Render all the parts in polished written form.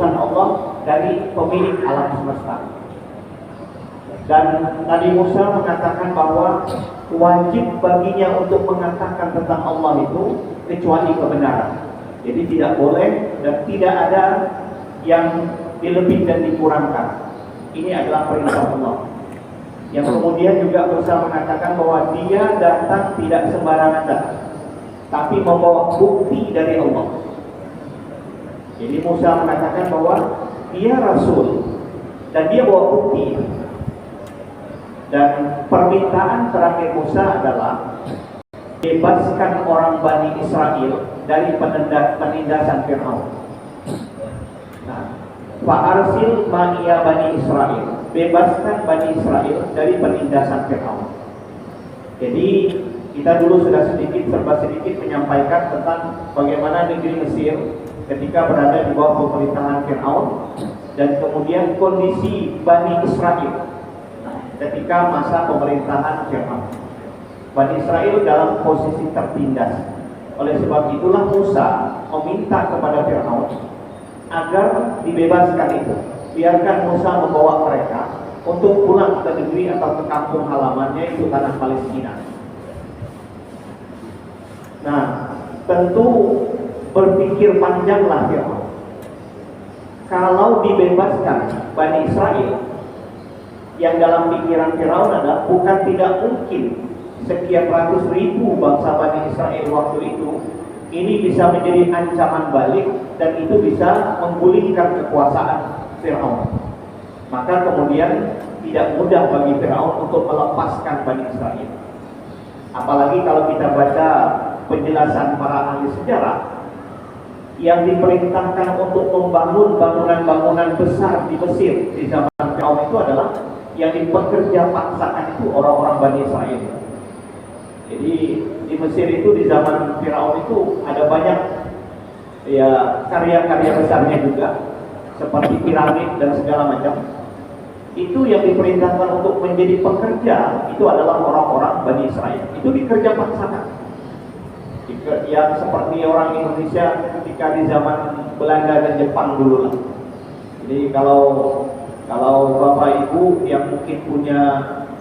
utusan Allah dari pemilik alam semesta. Dan Nabi Musa mengatakan bahwa wajib baginya untuk mengatakan tentang Allah itu kecuali kebenaran. Jadi tidak boleh dan tidak ada yang dilebih dan dikurangkan. Ini adalah perintah Allah. Yang kemudian juga Musa mengatakan bahwa dia datang tidak sembarangan datang, tapi membawa bukti dari Allah. Jadi Musa mengatakan bahwa dia rasul dan dia bawa bukti. Dan permintaan terakhir Musa adalah bebaskan orang Bani Israel dari penindasan Fir'aun. Nah, fa'arsil ma'iya Bani Israel, bebaskan Bani Israel dari penindasan Fir'aun. Jadi kita dulu sudah serba sedikit menyampaikan tentang bagaimana negeri Mesir ketika berada di bawah pemerintahan Fir'aun, dan kemudian kondisi Bani Israel ketika masa pemerintahan Fir'aun. Bani Israel dalam posisi tertindas. Oleh sebab itulah Musa meminta kepada Fir'aun agar dibebaskan itu. Biarkan Musa membawa mereka untuk pulang ke negeri atau ke kampung halamannya, itu tanah Palestina. Nah, tentu berpikir panjanglah Fir'aun. Kalau dibebaskan Bani Israel, yang dalam pikiran Firaun adalah bukan tidak mungkin sekian ratus ribu bangsa Bani Israel waktu itu ini bisa menjadi ancaman balik dan itu bisa menggulingkan kekuasaan Firaun. Maka kemudian tidak mudah bagi Firaun untuk melepaskan Bani Israel. Apalagi kalau kita baca penjelasan para ahli sejarah, yang diperintahkan untuk membangun bangunan-bangunan besar di Mesir di zaman Firaun itu adalah yang dipekerja paksakan itu orang-orang Bani Israel. Jadi di Mesir itu di zaman Firaun itu ada banyak ya karya-karya besarnya juga, seperti piramid dan segala macam. Itu yang diperintahkan untuk menjadi pekerja itu adalah orang-orang Bani Israel. Itu dikerja paksakan. Yang seperti orang Indonesia ketika di zaman Belanda dan Jepang dulu lah. Jadi kalau Bapak Ibu yang mungkin punya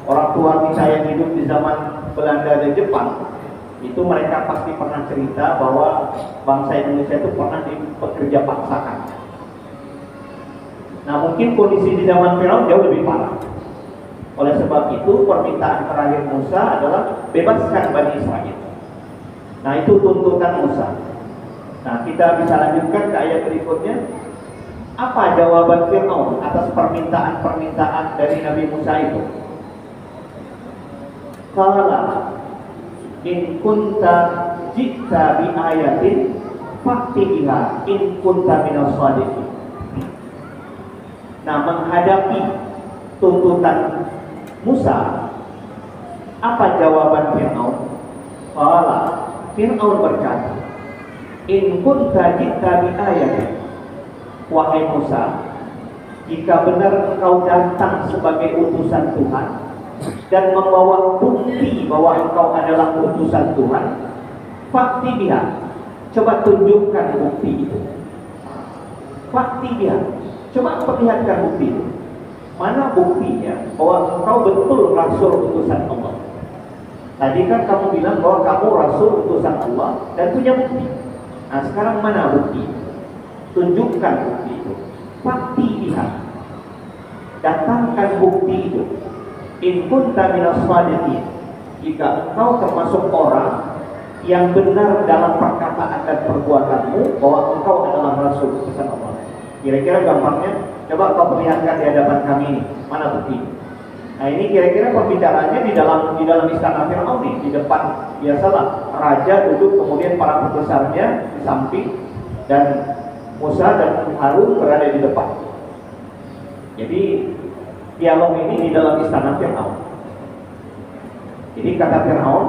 orang tua kita yang hidup di zaman Belanda dan Jepang, itu mereka pasti pernah cerita bahwa bangsa Indonesia itu pernah dipekerja paksakan. Nah, mungkin kondisi di zaman Firaun jauh lebih parah. Oleh sebab itu permintaan terakhir Musa adalah bebaskan Bani Israel. Nah, itu tuntutan Musa. Nah, kita bisa lanjutkan ke ayat berikutnya. Apa jawaban Fir'aun atas permintaan-permintaan dari Nabi Musa itu? Qala in kunta ji'ta bi ayatin fa'ti biha in kunta minas shadiqin. Nah, menghadapi tuntutan Musa, apa jawaban Fir'aun? Qala, Fir'aun berkata, in kunta ji'ta bi ayatin, wahai Musa, jika benar engkau datang sebagai utusan Tuhan dan membawa bukti bahwa engkau adalah utusan Tuhan, fakti biha, coba tunjukkan bukti itu. Fakti biha, coba perlihatkan bukti itu. Mana buktinya bahwa engkau betul rasul utusan Allah? Tadi kan kamu bilang bahwa kamu rasul utusan Allah dan punya bukti. Nah, sekarang mana bukti? Tunjukkan bukti itu. Fakti biha, datangkan bukti itu. In kunta minas shadiqin, jika engkau termasuk orang yang benar dalam perkataan dan perbuatanmu bahwa engkau adalah rasul utusan Allah. Kira-kira gampangnya, coba kau perlihatkan di hadapan kami ini, mana bukti? Nah, ini kira-kira pembicaraannya di dalam istana Fir'aun nih, di depan. Biasalah, raja duduk, kemudian para pembesarnya di samping, dan Musa dan Harun berada di depan. Jadi dialog ini di dalam istana Fir'aun. Jadi kata Fir'aun,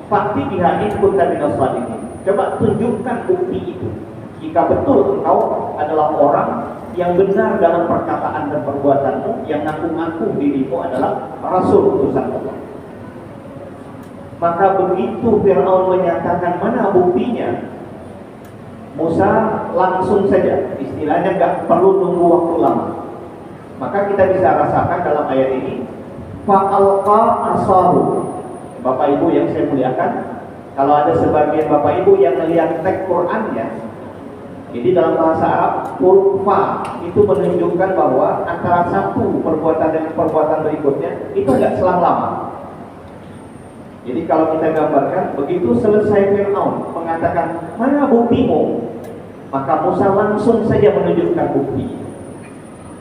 fakti biha in kunta minas shadiqin, coba tunjukkan bukti itu. Jika betul engkau adalah orang yang benar dalam perkataan dan perbuatanmu, yang ngaku-ngaku dirimu adalah rasul utusan Allah. Maka begitu Fir'aun menyatakan mana buktinya, Musa langsung saja, istilahnya nggak perlu nunggu waktu lama. Maka kita bisa rasakan dalam ayat ini, fa'alqa asahu. Bapak Ibu yang saya muliakan, kalau ada sebagian Bapak Ibu yang melihat teks Qur'annya, jadi dalam bahasa Arab, huruf fa itu menunjukkan bahwa antara satu perbuatan dengan perbuatan berikutnya itu nggak selang lama. Jadi kalau kita gambarkan, begitu selesai Fir'aun mengatakan, mana buktimu? Maka Musa langsung saja menunjukkan bukti.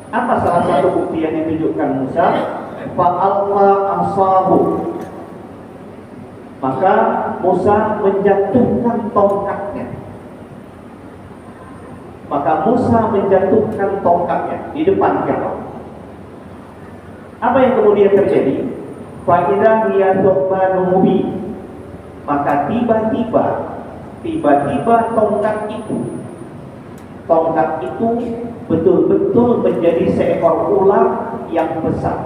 Apa salah satu bukti yang ditunjukkan Musa? Fa'alqa asahu. Maka Musa menjatuhkan tongkatnya. Maka Musa menjatuhkan tongkatnya di depan Fir'aun. Apa yang kemudian terjadi? Fa'idah hiya thubanun mubin. Maka tiba-tiba tongkat itu betul-betul menjadi seekor ular yang besar.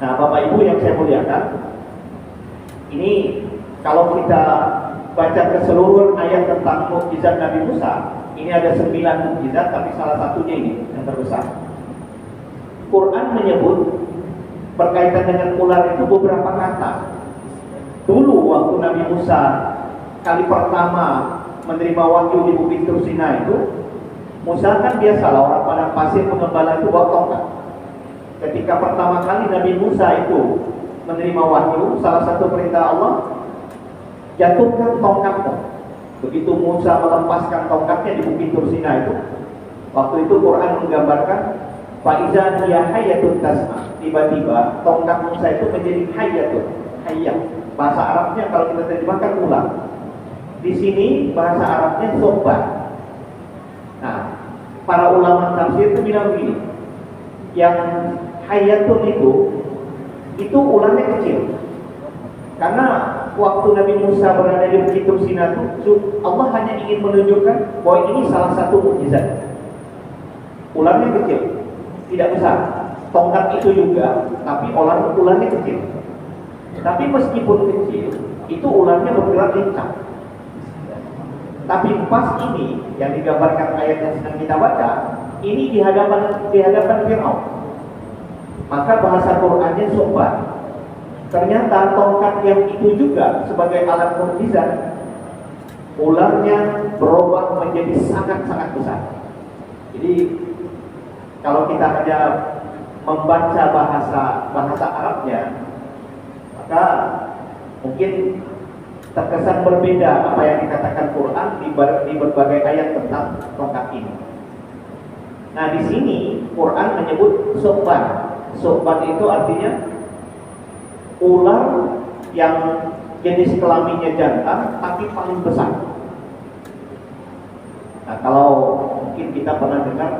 Nah, Bapak Ibu yang saya muliakan, ini kalau kita baca keseluruhan ayat tentang mukjizat Nabi Musa, ini ada 9 mukjizat, tapi salah satunya ini yang terbesar. Quran menyebut berkaitan dengan ular itu beberapa kata. Dulu waktu Nabi Musa kali pertama menerima wahyu di Bukit Tursina itu, Musa kan biasalah orang padang pasir pengembala itu bawa tongkat. Ketika pertama kali Nabi Musa itu menerima wahyu, salah satu perintah Allah, jatuhkan tongkatmu. Begitu Musa melepaskan tongkatnya di Bukit Tursina itu, waktu itu Quran menggambarkan Fa'izan hiya hayatun tasma. Tiba-tiba tongkat Musa itu menjadi hayatun, hayat. Bahasa Arabnya kalau kita terjemahkan ular. Di sini bahasa Arabnya sobat. Nah, para ulama tafsir itu bilang begini, yang hayatun itu ularnya kecil. Karena waktu Nabi Musa berada di Bukit Tursina itu, Allah hanya ingin menunjukkan bahwa ini salah satu mukjizat. Ularnya kecil, tidak besar. Tongkat itu juga, tapi ularnya kecil. Tapi meskipun kecil, itu ularnya bergerak lincah. Tapi pas ini yang digambarkan ayat yang sedang kita baca, ini di hadapan Fir'aun. Maka bahasa Qur'annya sobat. Ternyata tongkat yang itu juga sebagai alat mukjizat, ularnya berubah menjadi sangat-sangat besar. Jadi kalau kita hanya membaca bahasa Arabnya, maka mungkin terkesan berbeda apa yang dikatakan Quran di berbagai ayat tentang tongkat ini. Nah, di sini Quran menyebut soban. Soban itu artinya ular yang jenis kelaminnya jantan tapi paling besar. Nah, kalau mungkin kita pernah dengar,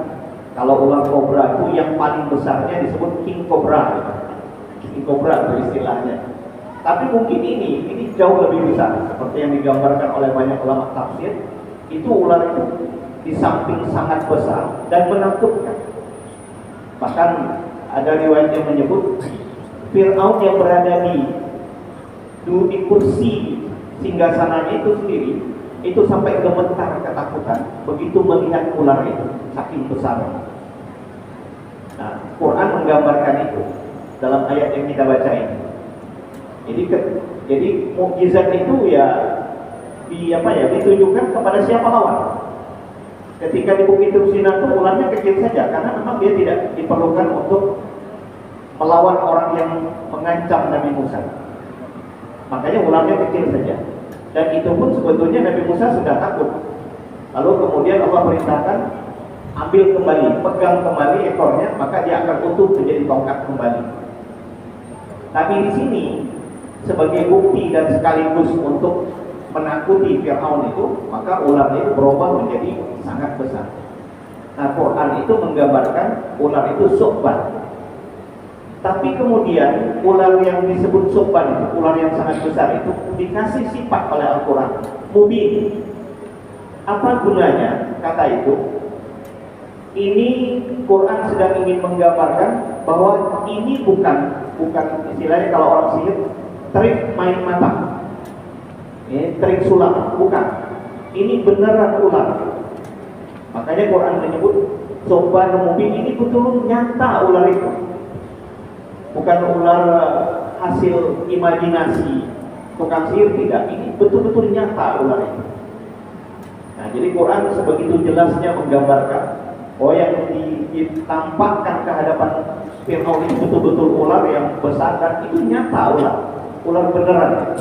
kalau ular kobra itu yang paling besarnya disebut king cobra. King cobra itu istilahnya. Tapi mungkin ini jauh lebih besar, seperti yang digambarkan oleh banyak ulama tafsir. Itu ular itu di samping sangat besar dan menakutkan. Bahkan ada riwayat yang menyebut Fir'aun yang berada di kursi singgasananya itu sendiri, itu sampai gemetar ketakutan begitu melihat ular itu, saking besarnya. Nah, Quran menggambarkan itu dalam ayat yang kita baca ini. Jadi mukjizat itu ya ditujukan kepada siapa lawan. Ketika di Bukit Tursina itu ularnya kecil saja, karena memang dia tidak diperlukan untuk melawan orang yang mengancam Nabi Musa. Makanya ularnya kecil saja. Dan itu pun sebetulnya Nabi Musa sudah takut. Lalu kemudian Allah perintahkan, ambil kembali, pegang kembali ekornya, maka dia akan utuh menjadi tongkat kembali. Tapi di sini sebagai bukti dan sekaligus untuk menakuti Fir'aun itu, maka ularnya itu berubah menjadi sangat besar. Nah, Quran itu menggambarkan ular itu su'ban. Tapi kemudian ular yang disebut su'ban itu, ular yang sangat besar itu dikasih sifat oleh Al-Quran, mubin. Apa gunanya kata itu? Ini Quran sedang ingin menggambarkan bahwa ini bukan istilahnya kalau orang sihir, trik main mata, ini trik sulap, bukan. ini beneran ular. Makanya Quran menyebut Soban Mubin, ini betul nyata ular itu. Bukan ular hasil imajinasi tukang sihir, tidak. Ini betul-betul nyata ular itu. Nah, jadi Quran sebegitu jelasnya menggambarkan bahwa yang ditampakkan ke hadapan Fir'aun itu betul-betul ular yang besar, dan itu nyata ular beneran.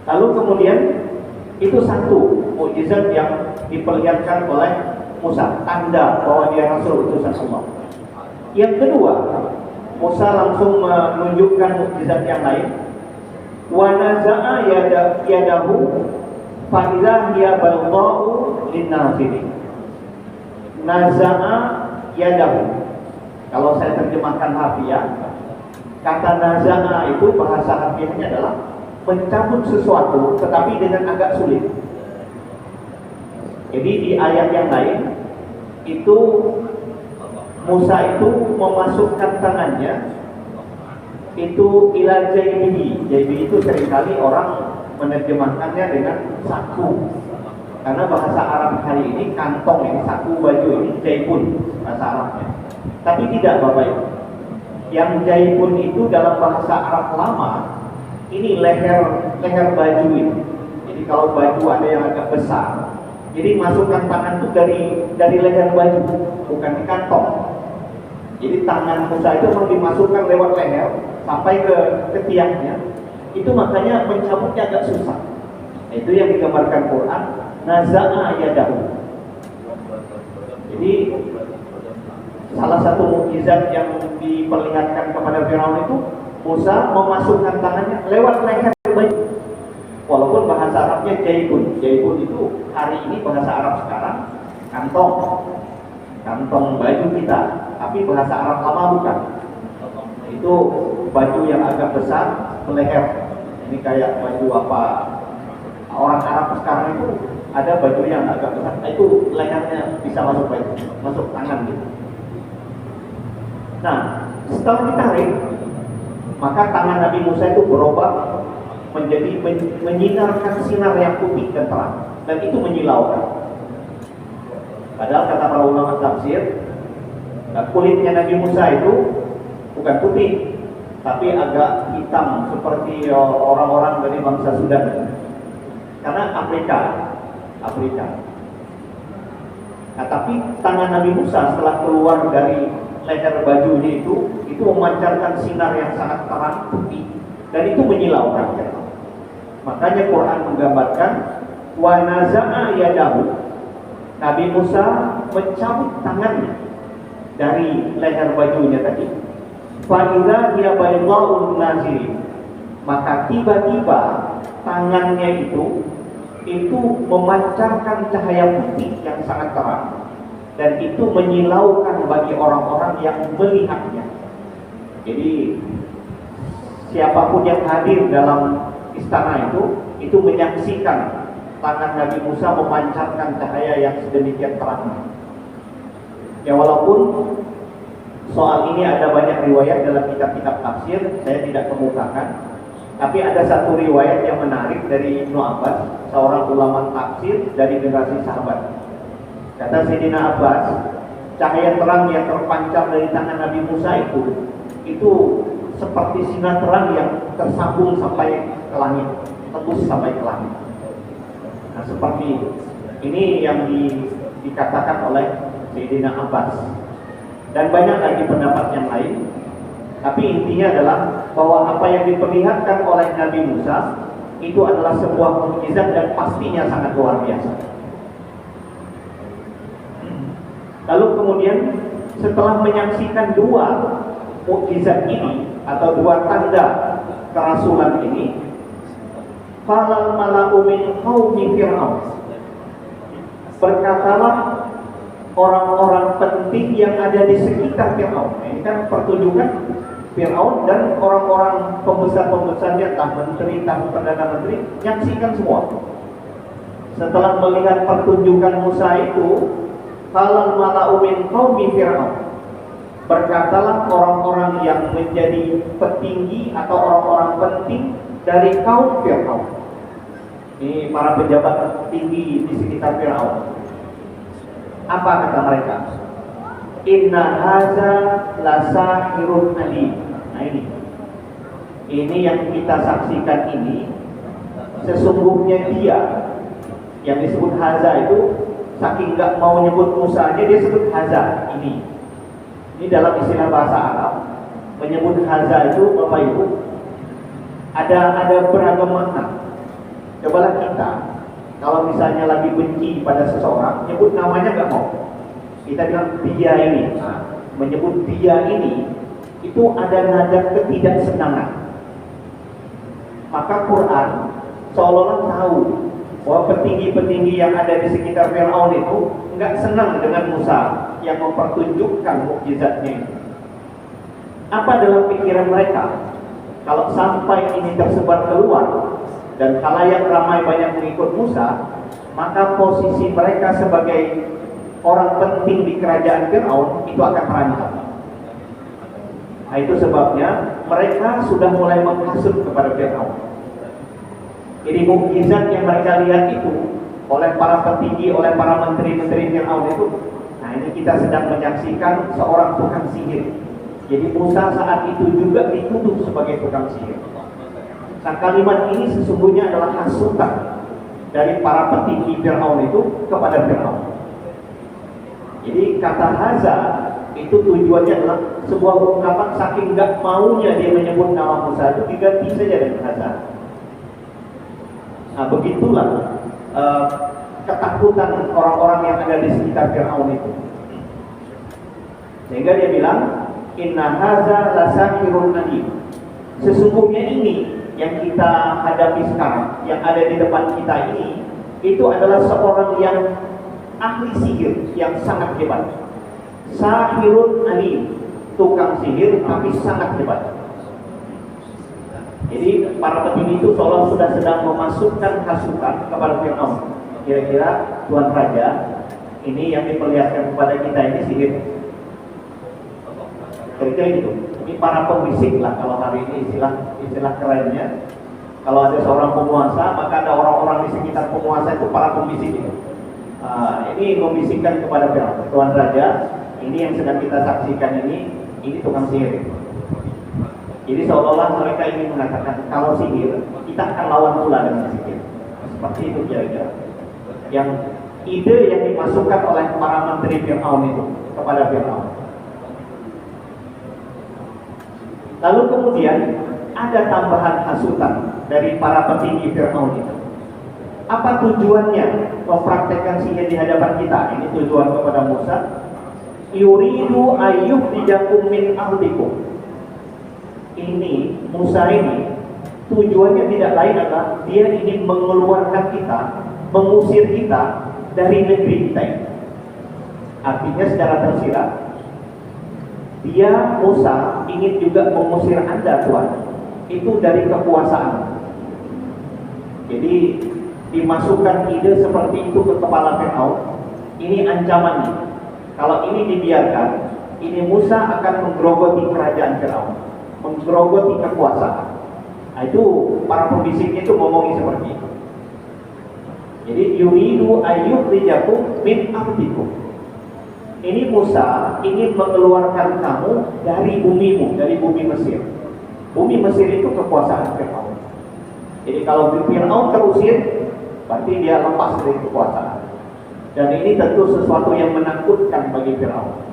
Lalu kemudian itu satu mukjizat yang diperlihatkan oleh Musa, tanda bahwa dia Rasul utusan Allah. Yang kedua, Musa langsung menunjukkan mukjizat yang lain. Wa naza'a yadahu fa idza hiya baydha'u lin-nazirin. Naza'a yadahu. Kalau saya terjemahkan harfiah, kata naza'a itu bahasa harfiahnya adalah mencabut sesuatu tetapi dengan agak sulit. Jadi di ayat yang lain itu Musa itu memasukkan tangannya itu ila jaybihi. Jaybihi itu seringkali orang menerjemahkannya dengan saku. Karena bahasa Arab hari ini kantong ini, saku baju ini jaybun bahasa Arabnya. Tapi tidak Bapak Ibu. Yang jaybun itu dalam bahasa Arab lama ini leher baju ini. Jadi kalau baju ada yang agak besar, jadi masukkan tangan itu dari leher baju, bukan di kantong. Jadi tangan Musa itu harus dimasukkan lewat leher sampai ke tiangnya. Itu makanya mencabutnya agak susah. Itu yang digambarkan Quran, naza'a yadahu. Jadi salah satu mukjizat yang diperlihatkan kepada Firaun itu Musa memasukkan tangannya lewat leher baju. Walaupun bahasa Arabnya jaybun. Jaybun itu hari ini bahasa Arab sekarang kantong baju kita, tapi bahasa Arab lama bukan. Itu baju yang agak besar leher. Ini kayak baju apa orang Arab sekarang itu ada baju yang agak besar, itu lehernya bisa masuk tangan gitu. Nah, setelah ditarik, maka tangan Nabi Musa itu berubah menjadi menyinarkan sinar yang putih dan terang, dan itu menyilaukan. Padahal kata para ulama tafsir, kulitnya Nabi Musa itu bukan putih, tapi agak hitam seperti orang-orang dari bangsa Sudan, karena Afrika. Nah, tapi tangan Nabi Musa setelah keluar dari leher bajunya itu memancarkan sinar yang sangat terang putih, dan itu menyilaukan. Makanya Quran menggambarkan wa naza'a yadahu. Nabi Musa mencabut tangannya dari leher bajunya tadi. Fa idza hiya baydha'un nazirin. Maka tiba-tiba tangannya itu memancarkan cahaya putih yang sangat terang, dan itu menyilaukan bagi orang-orang yang melihatnya. Jadi siapapun yang hadir dalam istana itu menyaksikan tangan Nabi Musa memancarkan cahaya yang sedemikian terang. Ya, walaupun soal ini ada banyak riwayat dalam kitab-kitab tafsir, saya tidak kemukakan. Tapi ada satu riwayat yang menarik dari Ibnu Abbas, seorang ulama tafsir dari generasi sahabat. Kata Sayyidina Abbas, cahaya terang yang terpancar dari tangan Nabi Musa itu seperti sinar terang yang tersambung sampai ke langit, tembus sampai ke langit. Nah, seperti itu. Ini yang dikatakan oleh Sayyidina Abbas. Dan banyak lagi pendapat yang lain. Tapi intinya adalah bahwa apa yang diperlihatkan oleh Nabi Musa itu adalah sebuah mukjizat dan pastinya sangat luar biasa. Lalu kemudian setelah menyaksikan dua mukjizat ini atau dua tanda kerasulan ini, falal mala'u min qaumi Fir'aun, berkatalah orang-orang penting yang ada di sekitar Fir'aun. Ini kan pertunjukan Fir'aun dan orang-orang pembesar-pembesarnya, entah menteri, entah perdana menteri, menyaksikan semua. Setelah melihat pertunjukan Musa itu, falal mala'u min qaumi Fir'aun, berkatalah orang-orang yang menjadi petinggi atau orang-orang penting dari kaum Fir'aun. Ini para pejabat tinggi di sekitar Firaun. Apa kata mereka? Inna haza lasahirun alim. Nah ini yang kita saksikan ini, sesungguhnya dia yang disebut haza itu, saking nggak mau nyebut Musa aja dia sebut haza. Ini dalam istilah bahasa Arab, menyebut haza itu Bapak Ibu ada beragam makna. Cobalah kita kalau misalnya lagi benci pada seseorang, nyebut namanya nggak mau, kita bilang dia ini. Menyebut dia ini itu ada nada ketidaksenangan. Maka Quran seolah-olah tahu bahwa petinggi-petinggi yang ada di sekitar Firaun itu nggak senang dengan Musa yang mempertunjukkan mukjizatnya. Apa dalam pikiran mereka? Kalau sampai ini tersebar keluar dan khalayak ramai banyak mengikut Musa, maka posisi mereka sebagai orang penting di kerajaan Firaun itu akan terancam. Nah, itu sebabnya mereka sudah mulai menghasut kepada Firaun. Jadi mukjizat yang mereka lihat itu oleh para petinggi, oleh para menteri-menteri Firaun itu, nah ini kita sedang menyaksikan seorang tukang sihir. Jadi Musa saat itu juga dituduh sebagai tukang sihir. Nah, kalimat ini sesungguhnya adalah hasutan dari para petinggi Firaun itu kepada Firaun. Jadi kata haza itu tujuannya adalah sebuah ungkapan saking nggak maunya dia menyebut nama Musa itu diganti saja dengan haza. Nah, begitulah ketakutan orang-orang yang ada di sekitar Firaun itu. Sehingga dia bilang, Inna haza lasahirun alim. Sesungguhnya ini yang kita hadapi sekarang, yang ada di depan kita ini, itu adalah seorang yang ahli sihir yang sangat hebat. Sahirun alim, tukang sihir tapi sangat hebat. Jadi para petinggi itu seolah sudah sedang memasukkan hasutan kepada Firaun. Kira-kira Tuan Raja, ini yang diperlihatkan kepada kita ini sihir. Kira-kira gitu. Ini para pembisik lah kalau hari ini istilah kerennya. Kalau ada seorang penguasa, maka ada orang-orang di sekitar penguasa itu para pembisik itu. Ini membisikkan kepada Firaun, Tuan Raja, ini yang sedang kita saksikan ini tukang sihir. Jadi seolah-olah mereka ingin mengatakan kalau sihir kita akan lawan pula dengan sihir. Seperti itu kira-kira. Yang ide yang dimasukkan oleh para menteri Firaun itu kepada Firaun. Lalu kemudian ada tambahan hasutan dari para petinggi Firaun itu. Apa tujuannya mempraktekkan sihir di hadapan kita? Ini tujuan kepada Musa. Yuridu ayyukhrijakum min ardikum. Ini Musa ini tujuannya tidak lain adalah dia ingin mengeluarkan kita, mengusir kita dari negeri kita ini. Artinya secara tersirat, dia Musa ingin juga mengusir Anda Tuhan itu dari kekuasaan. Jadi dimasukkan ide seperti itu ke kepala Firaun. Ini ancamannya. Kalau ini dibiarkan, ini Musa akan menggerogoti kerajaan Firaun, menggerogoti kekuasaan. Nah, itu para pembisiknya itu ngomongin seperti itu. Jadi yuridu ayyukhrijakum min ardikum. Ini Musa ingin mengeluarkan kamu dari bumimu, dari bumi Mesir. Bumi Mesir itu kekuasaan Firaun. Jadi kalau Firaun terusir, berarti dia lepas dari kekuasaan. Dan ini tentu sesuatu yang menakutkan bagi Firaun.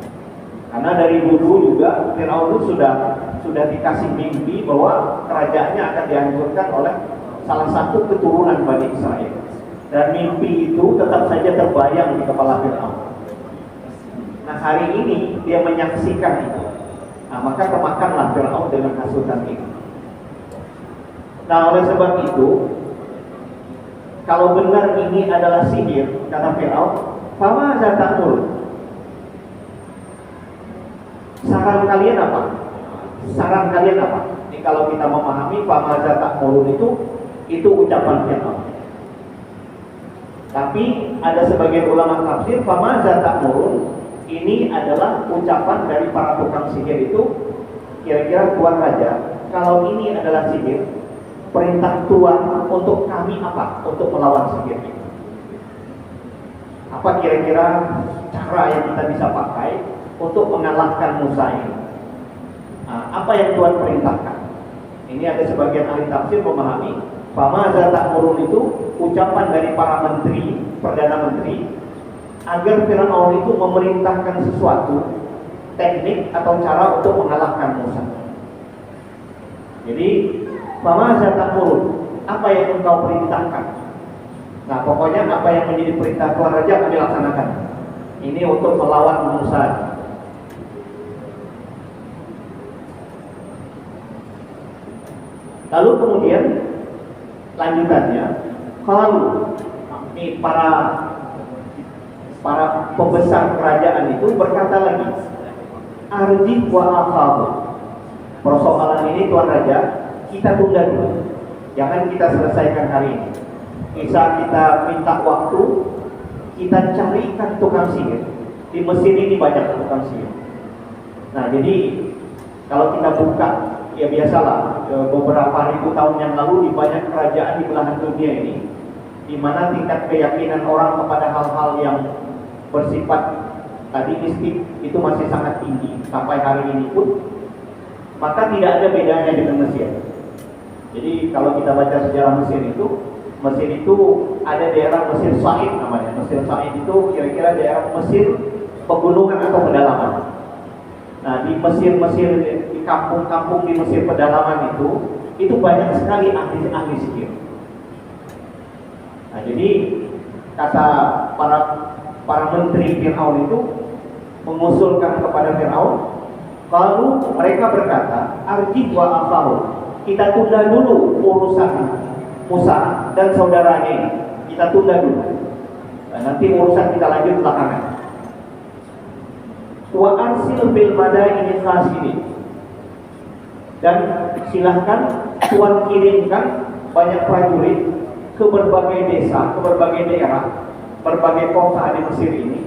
Karena dari dulu juga Firaun itu sudah dikasih mimpi bahwa kerajaannya akan dihancurkan oleh salah satu keturunan Bani Israel. Dan mimpi itu tetap saja terbayang di kepala Firaun. Nah, hari ini dia menyaksikan itu. Nah, maka kemakanlah Firaun dengan hasutan ini. Nah, oleh sebab itu, kalau benar ini adalah sihir, kata Firaun, fama ta'murun. Saran kalian apa? Saran kalian apa? Ini kalau kita memahami fama ta'murun itu ucapan Firaun. Tapi ada sebagian ulama tafsir fama ta'murun ini adalah ucapan dari para tukang sihir itu. Kira-kira Tuan Raja, kalau ini adalah sihir, perintah Tuan untuk kami apa? Untuk melawan sihir ini. Apa kira-kira cara yang kita bisa pakai untuk mengalahkan Musa ini? Apa yang Tuhan perintahkan? Ini ada sebagian ahli tafsir memahami fama ta'murun itu ucapan dari para menteri, perdana menteri, agar Firaun itu memerintahkan sesuatu teknik atau cara untuk mengalahkan Musa. Jadi fama ta'murun, apa yang engkau perintahkan? Nah, pokoknya apa yang menjadi perintah Tuhan Raja kami laksanakan. Ini untuk melawan Musa. Lalu kemudian lanjutannya, kalau ini para pembesar kerajaan itu berkata lagi, arji wa akhabu. Persoalan ini Tuan Raja, kita tunda dulu. Jangan kita selesaikan hari ini. Bisa kita minta waktu, kita carikan tukang sihir. Di Mesir ini banyak tukang sihir. Nah, jadi kalau kita buka, ya biasalah, beberapa ribu tahun yang lalu di banyak kerajaan di belahan dunia ini, di mana tingkat keyakinan orang kepada hal-hal yang bersifat tadi mistik itu masih sangat tinggi sampai hari ini pun, maka tidak ada bedanya dengan Mesir. Jadi kalau kita baca sejarah Mesir itu ada daerah Mesir Said namanya. Mesir Said itu kira-kira daerah Mesir pegunungan atau pedalaman. Nah, di Mesir, di kampung-kampung di Mesir pedalaman itu banyak sekali ahli sihir. Nah, jadi kata para menteri Firaun itu mengusulkan kepada Firaun, lalu mereka berkata, arji wa akhahu, kita tunda dulu urusan Musa dan saudaranya ini. Kita tunda dulu. Nah, nanti urusan kita lanjut belakangan. Wa arsil bil madaini khasini, dan silahkan Tuhan kirimkan banyak prajurit ke berbagai desa, ke berbagai daerah, berbagai kota di Mesir ini.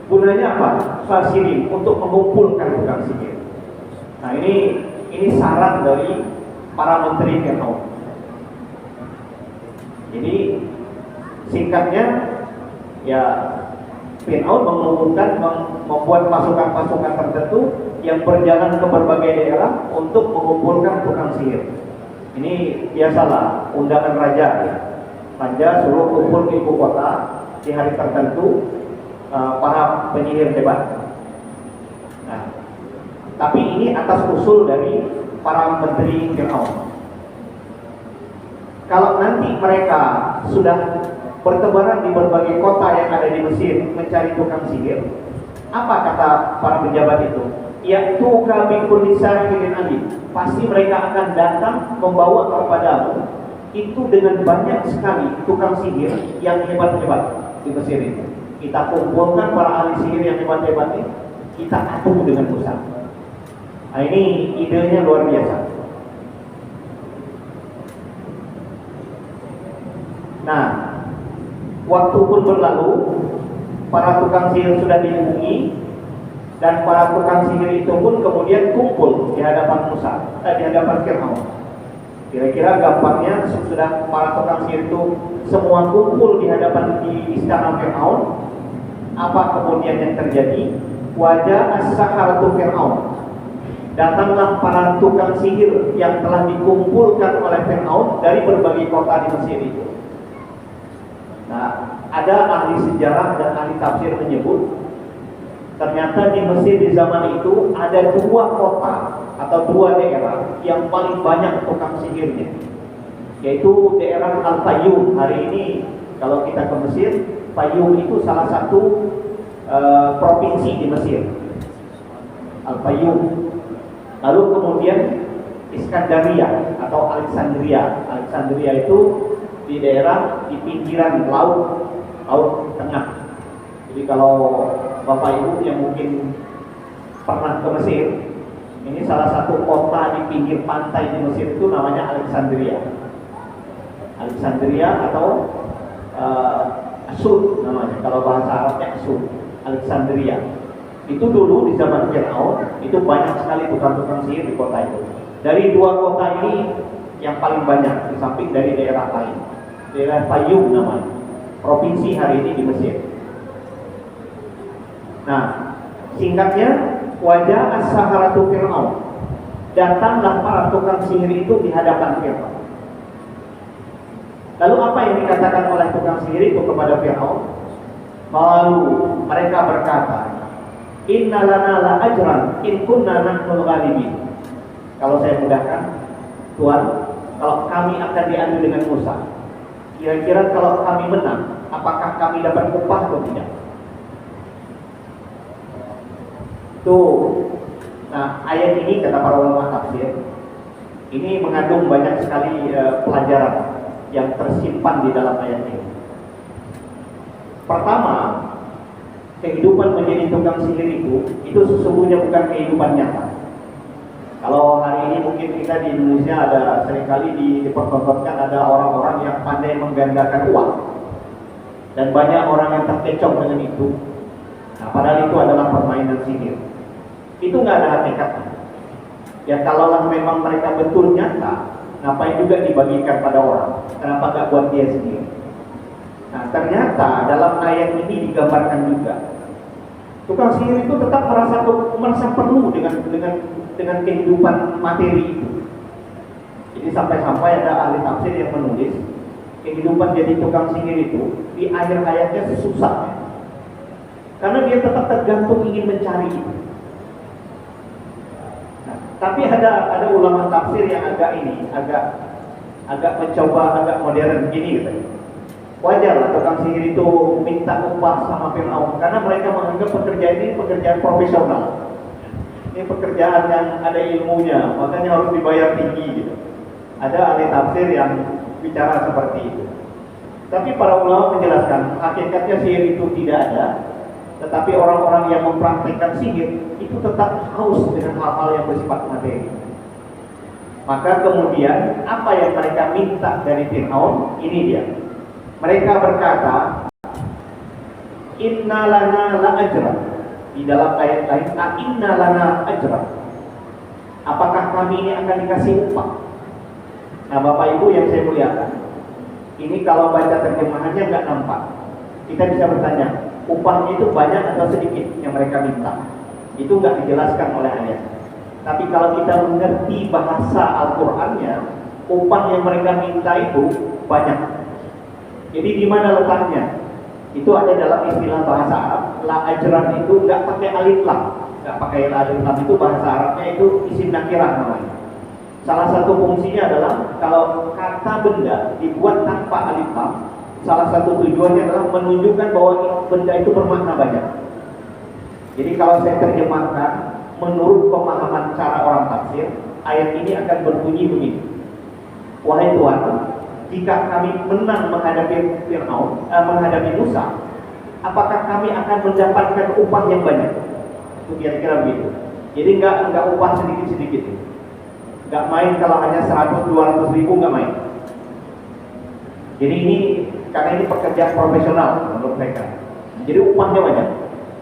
Gunanya apa? Khasini, untuk mengumpulkan tukang sihir. Nah, ini saran dari para menteri Firaun. Jadi singkatnya, ya Firaun mengumumkan membuat pasukan-pasukan tertentu yang berjalan ke berbagai daerah untuk mengumpulkan tukang sihir. Ini biasalah undangan raja. Raja suruh kumpul ke ibu kota di hari tertentu, para penyihir hebat. Nah, tapi ini atas usul dari para menteri Firaun. Kalau nanti mereka sudah bertebaran di berbagai kota yang ada di Mesir mencari tukang sihir, apa kata para pejabat itu? Ya'tuka bi kulli sahirin alim. Pasti mereka akan datang membawa kepadamu itu dengan banyak sekali tukang sihir yang hebat-hebat di Mesir itu. Kita kumpulkan para ahli sihir yang hebat-hebat ini, kita adu dengan Musa. Nah, ini idenya luar biasa. Nah, waktu pun berlalu, para tukang sihir sudah dihubungi, dan para tukang sihir itu pun kemudian kumpul di hadapan di hadapan Firaun. Kira-kira gampangnya sudah para tukang sihir itu semua kumpul di istana Firaun. Apa kemudian yang terjadi? Wajah as-saharatu Firaun. Datanglah para tukang sihir yang telah dikumpulkan oleh Firaun dari berbagai kota di Mesir itu. Nah, ada ahli sejarah dan ahli tafsir menyebut ternyata di Mesir di zaman itu ada dua kota atau dua daerah yang paling banyak tukang sihirnya, yaitu daerah Al-Fayyum. Hari ini kalau kita ke Mesir, Fayyum itu salah satu provinsi di Mesir, Al-Fayyum. Lalu kemudian Iskandaria atau Alexandria. Alexandria itu di daerah di pinggiran laut tengah. Jadi kalau Bapak Ibu yang mungkin pernah ke Mesir, ini salah satu kota di pinggir pantai di Mesir itu namanya Alexandria. Alexandria atau Asud namanya, kalau bahasa Arabnya Asud, Alexandria. Itu dulu di zaman Firaun itu banyak sekali tukang-tukang sihir di kota itu. Dari dua kota ini yang paling banyak di samping dari daerah lain. Daerah Fayum namanya, provinsi hari ini di Mesir. Nah, singkatnya, wajah as-saharatu Fir'aun. Datanglah para tukang sihir itu di hadapan Fir'aun. Lalu apa yang dikatakan oleh tukang sihir itu kepada Fir'aun? Lalu mereka berkata, Inna lana la ajran in kunna nahnul ghalibin. Kalau saya mudahkan, Tuhan, kalau kami akan diadu dengan Musa, kira-kira kalau kami menang, apakah kami dapat upah atau tidak? Tuh. Nah, ayat ini kata para ulama tafsir, ini mengandung banyak sekali pelajaran yang tersimpan di dalam ayat ini. Pertama, kehidupan menjadi tukang sihir itu sesungguhnya bukan kehidupan nyata. Kalau hari ini mungkin kita di Indonesia ada seringkali dipertontonkan ada orang-orang yang pandai menggandakan uang, dan banyak orang yang terkecoh dengan itu. Nah, padahal itu adalah permainan sihir. Itu nggak ada hakikatnya. Ya kalaulah memang mereka betul nyata, ngapain juga dibagikan pada orang? Kenapa nggak buat dia sendiri? Nah, ternyata dalam ayat ini digambarkan juga tukang sihir itu tetap merasa perlu dengan kehidupan materi itu. Jadi sampai-sampai ada ahli tafsir yang menulis kehidupan jadi tukang sihir itu di akhir ayatnya susah, karena dia tetap tergantung ingin mencari itu. Tapi ada ulama tafsir yang agak mencoba agak modern gini gitu. Wajarlah tukang sihir itu minta upah sama Fir'aun karena mereka menganggap pekerjaan ini pekerjaan profesional. Ini pekerjaan yang ada ilmunya, makanya harus dibayar tinggi gitu. Ada ahli tafsir yang bicara seperti itu. Tapi para ulama menjelaskan hakikatnya sihir itu tidak ada. Tetapi orang-orang yang mempraktikkan sihir itu tetap haus dengan hal-hal yang bersifat materi. Maka kemudian apa yang mereka minta dari Fir'aun, ini dia. Mereka berkata, Inna lana la ajran. Di dalam ayat lain, Inna lana ajran. Apakah kami ini akan dikasih upah? Nah, Bapak Ibu yang saya muliakan, ini kalau baca terjemahannya nggak nampak. Kita bisa bertanya, upahnya itu banyak atau sedikit yang mereka minta? Itu nggak dijelaskan oleh ayat. Tapi kalau kita mengerti bahasa Al-Qur'annya, upah yang mereka minta itu banyak. Jadi di mana letaknya? Itu ada dalam istilah bahasa Arab. La ajran itu nggak pakai alif lam, nggak pakai alif lam, itu bahasa Arabnya itu isim nakirah namanya. Salah satu fungsinya adalah kalau kata benda dibuat tanpa alif lam, salah satu tujuannya adalah menunjukkan bahwa benda itu bermakna banyak. Jadi kalau saya terjemahkan menurut pemahaman cara orang tafsir, ayat ini akan berbunyi begini. Wahai Tuhan, jika kami menang menghadapi Fir'aun, menghadapi Musa, apakah kami akan mendapatkan upah yang banyak? Itu kira-kira begitu. Jadi enggak upah sedikit-sedikit. Enggak main kalau hanya 100-200 ribu, enggak main. Jadi ini karena ini pekerjaan profesional menurut mereka. Jadi upahnya banyak.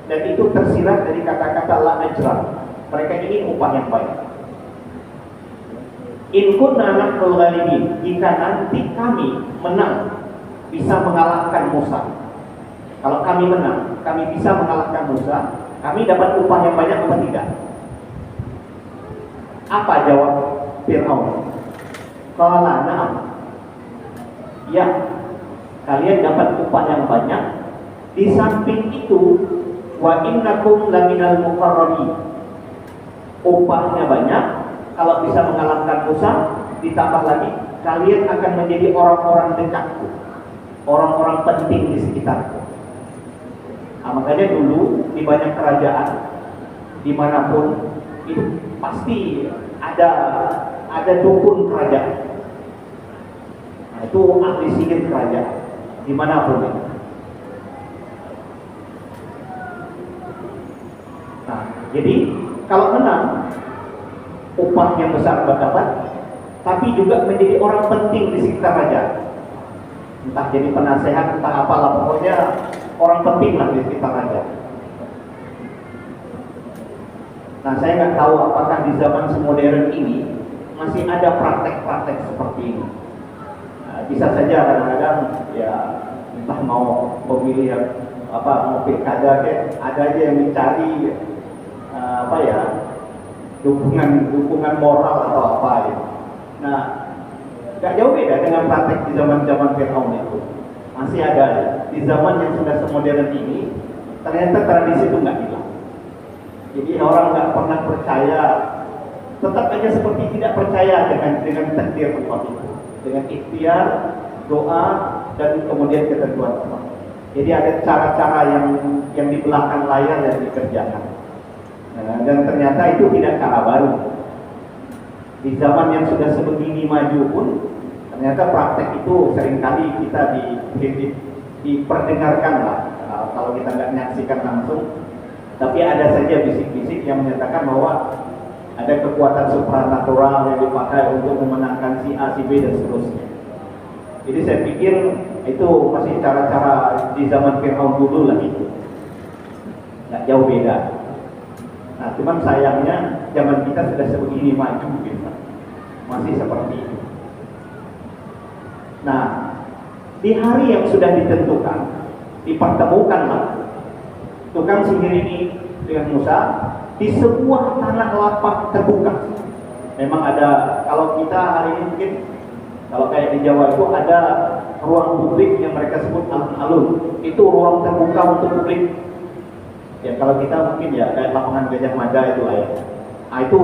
Dan itu tersirat dari kata-kata la ajran. Mereka ingin upah yang banyak. In kunna nahnul ghalibin. Jika nanti kami menang, bisa mengalahkan Musa. Kalau kami menang, kami bisa mengalahkan Musa, kami dapat upah yang banyak atau tidak? Apa jawab Fir'aun? Qala na'am. Ya, kalian dapat upah yang banyak. Di samping itu, wa innakum laminal muqarrabin. Upahnya banyak. Kalau bisa mengalahkan Musa, ditambah lagi, kalian akan menjadi orang-orang dekatku, orang-orang penting di sekitarku. Nah, makanya dulu di banyak kerajaan, dimanapun itu pasti ada dukun kerajaan. Nah, itu ahli sihir kerajaan, dimanapun itu. Nah, jadi kalau menang, upah yang besar dapat, tapi juga menjadi orang penting di sekitar raja. Entah jadi penasehat, entah apalah, pokoknya orang penting lah di sekitar raja. Nah, saya nggak tahu apakah di zaman semodern ini masih ada praktek-praktek seperti ini. bisa saja kadang-kadang ya entah mau pemilihan mau pilkada ada aja yang mencari dukungan moral atau apa gitu. Nah, gak jauh beda dengan praktek di zaman Fir'aun itu. Masih ada di zaman yang sudah semodern ini, ternyata tradisi itu nggak hilang. Jadi orang nggak pernah percaya, tetap aja seperti tidak percaya dengan takdir Allah itu, dengan ikhtiar, doa, dan kemudian ketentuan Allah. Jadi ada cara-cara yang di belakang layar yang dikerjakan. Dan ternyata itu tidak cara baru. Di zaman yang sudah sebegini maju pun, ternyata praktek itu seringkali kita diperdengarkan lah. Kalau kita nggak menyaksikan langsung, tapi ada saja bisik-bisik yang menyatakan bahwa ada kekuatan supranatural yang dipakai untuk memenangkan si A, si B, dan seterusnya. Jadi saya pikir itu masih cara-cara di zaman Fir'aun dulu lah itu. Nggak jauh beda. Nah, cuman sayangnya zaman kita sudah sebegini maju gitu. Masih seperti itu. Nah, di hari yang sudah ditentukan, dipertemukanlah tukang sihir ini dengan Musa di sebuah tanah lapang terbuka. Memang ada, kalau kita hari ini mungkin kalau kayak di Jawa itu ada ruang publik yang mereka sebut alun-alun. Itu ruang terbuka untuk publik. Ya kalau kita mungkin ya kayak lapangan Gajah Mada itu lah ya. Nah, itu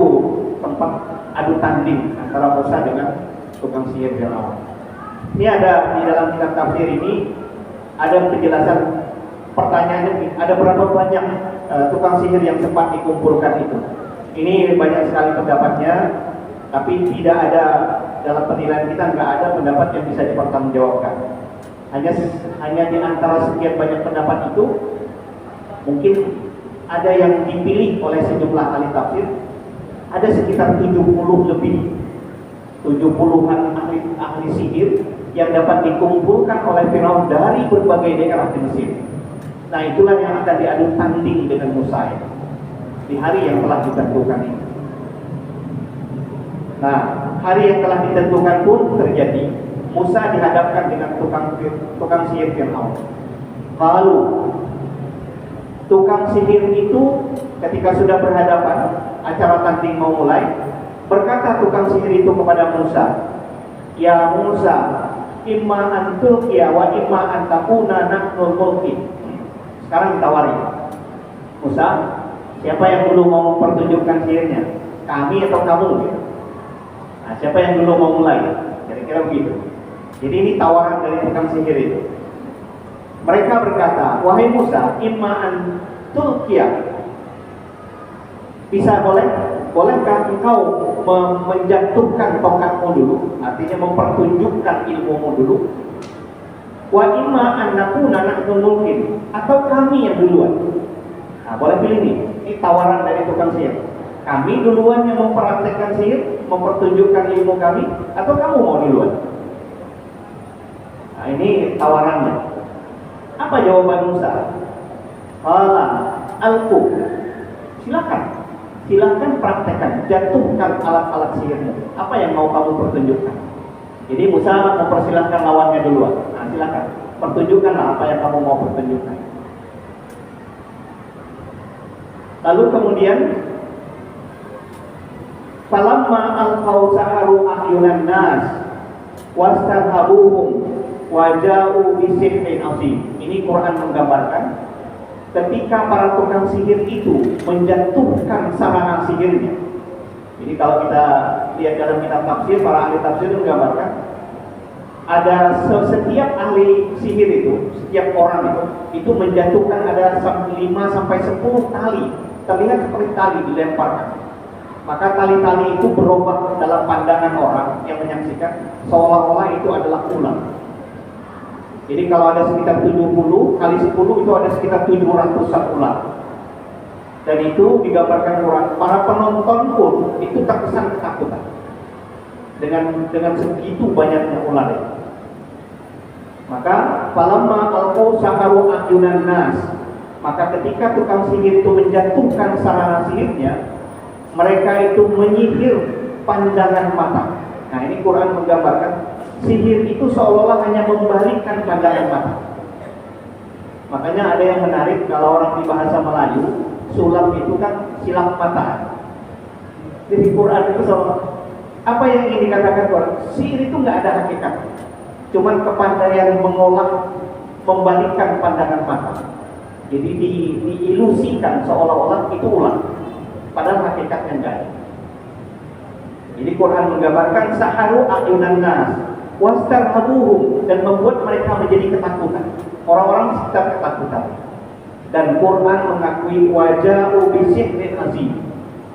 tempat adu tanding antara Musa dengan tukang sihir Fir'aun. Ini ada di dalam kitab tafsir ini ada penjelasan pertanyaannya, ada berapa banyak tukang sihir yang sempat dikumpulkan itu. Ini banyak sekali pendapatnya, tapi tidak ada dalam penilaian kita nggak ada pendapat yang bisa dipertanggungjawabkan. Hanya di antara sekian banyak pendapat itu mungkin ada yang dipilih oleh sejumlah ahli tafsir, ada sekitar 70 lebih 70-an ahli sihir yang dapat dikumpulkan oleh Firaun dari berbagai daerah di Mesir. Nah, itulah yang akan diadu tanding dengan Musa di hari yang telah ditentukan ini. Nah, hari yang telah ditentukan pun terjadi. Musa dihadapkan dengan tukang sihir Firaun. Lalu tukang sihir itu ketika sudah berhadapan, acara tanding mau mulai, berkata tukang sihir itu kepada Musa, "Ya Musa, imma an tulqiya wa imma an takuna nahnu mulkin." Sekarang ditawari, Musa, siapa yang dulu mau mempertunjukkan sihirnya? Kami atau kamu? Nah, siapa yang dulu mau mulai? Kira-kira begitu. Jadi ini tawaran dari tukang sihir itu. Mereka berkata, "Wahai Musa, imma an tulqiya." Bolehkah engkau menjatuhkan tongkatmu dulu, artinya mempertunjukkan ilmumu dulu. Wa imma an nakuna nahnu mulkin, atau kami yang duluan. Nah, boleh pilih nih. Ini tawaran dari tukang sihir. Kami duluan yang mempraktekkan sihir, mempertunjukkan ilmu kami, atau kamu mau duluan? Nah, ini tawarannya. Apa jawaban Musa? Qala alqu. Silakan praktekkan, jatuhkan alat-alat sihirmu. Apa yang mau kamu pertunjukkan? Jadi Musa mempersilahkan lawannya duluan. Nah, silakan, pertunjukkanlah apa yang kamu mau pertunjukkan. Lalu kemudian, falamma alqaw saharu ahyunan nas wastarhabuhum waja'u bisihrin azim. Ini Quran menggambarkan ketika para tukang sihir itu menjatuhkan sarana sihirnya. Jadi kalau kita lihat dalam kitab tafsir, para ahli tafsir itu menggambarkan ada setiap ahli sihir itu, setiap orang itu menjatuhkan ada 5 sampai 10 tali, terlihat seperti tali dilemparkan. Maka tali-tali itu berubah dalam pandangan orang yang menyaksikan seolah-olah itu adalah ular. Jadi kalau ada sekitar 70 kali 10 itu ada sekitar 700-an ular. Dan itu digambarkan Quran. Para penonton pun itu terkesan ketakutan dengan segitu banyaknya ular itu. Maka falamma alqaw saharu ahyunan nas, maka ketika tukang sihir itu menjatuhkan sarana sihirnya, mereka itu menyihir pandangan mata. Nah, ini Quran menggambarkan Sihir itu seolah-olah hanya membalikkan pandangan mata. Makanya ada yang menarik kalau orang di bahasa Melayu, sulap itu kan silap mata. Jadi Quran itu apa yang ingin dikatakan Quran? Sihir itu nggak ada hakikat, cuman kepandaian mengolah, membalikkan pandangan mata. Jadi diilusikan seolah-olah itu ular, padahal hakikatnya enggak. Jadi Quran menggambarkan saharu ayunan nas wastarhabuhum, dan membuat mereka menjadi ketakutan. Orang-orang sekitar ketakutan. Dan Quran mengakui waja'u bisihrin azim.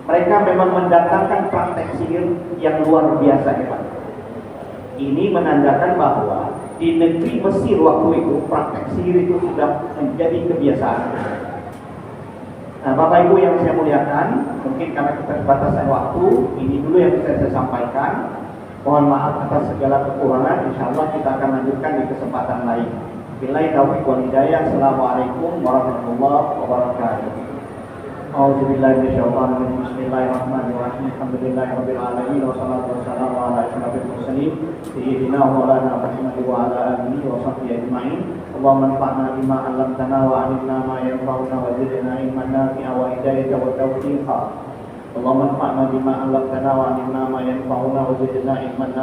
Mereka memang mendatangkan praktek sihir yang luar biasa hebat. Ini menandakan bahwa di negeri Mesir waktu itu praktek sihir itu sudah menjadi kebiasaan. Nah, Bapak Ibu yang saya muliakan, mungkin karena keterbatasan waktu, ini dulu yang bisa saya sampaikan. Mohon maaf atas segala kekurangan. Insya Allah kita akan lanjutkan di kesempatan lain. Billahi taufiq wal hidayah. Assalamualaikum warahmatullahi wabarakatuh. A'udzubillahi minasyaitonir rajim. Bismillahirrahmanirrahim. Alhamdulillahirabbil alamin wassalatu wassalamu ala asyrofil mursalin sayyidina wa maulana Muhammad wa ala alihi wa sahbihi ajmain. Allahumma anfa'na bima 'allamtana wa 'allimna ma yanfa'una wa zidna ilman nafi'a wa hidayatan wa tawfiqa. Allahumma anfa'na bima 'allamtana wa 'allimna ma yanfa'una wa zidna ilman nafi'a.